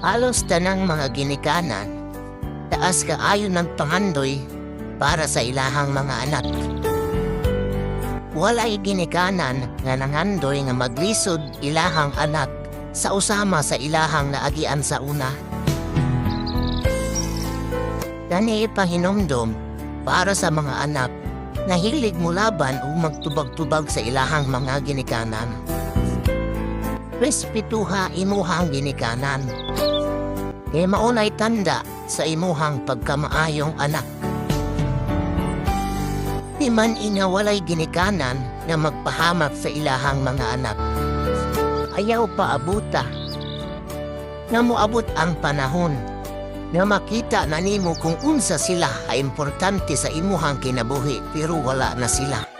Halos tanang mga ginikanan, taas kaayo ng pangandoy para sa ilahang mga anak. Walay ginikanan nga nangandoy nga maglisod ilahang anak sa usama sa ilahang naagian sa una. Gani pahinomdom para sa mga anak na hilig mulaban o magtubag-tubag sa ilahang mga ginikanan. Respetuha imuhang ginikanan. Kaya maunay tanda sa imuhang pagkamaayong anak. Di man inawalay ginikanan na magpahamak sa ilahang mga anak. Ayaw pa abuta. Nga moabot ang panahon na makita na nimo kung unsa sila ay importante sa imuhang kinabuhi pero wala na sila.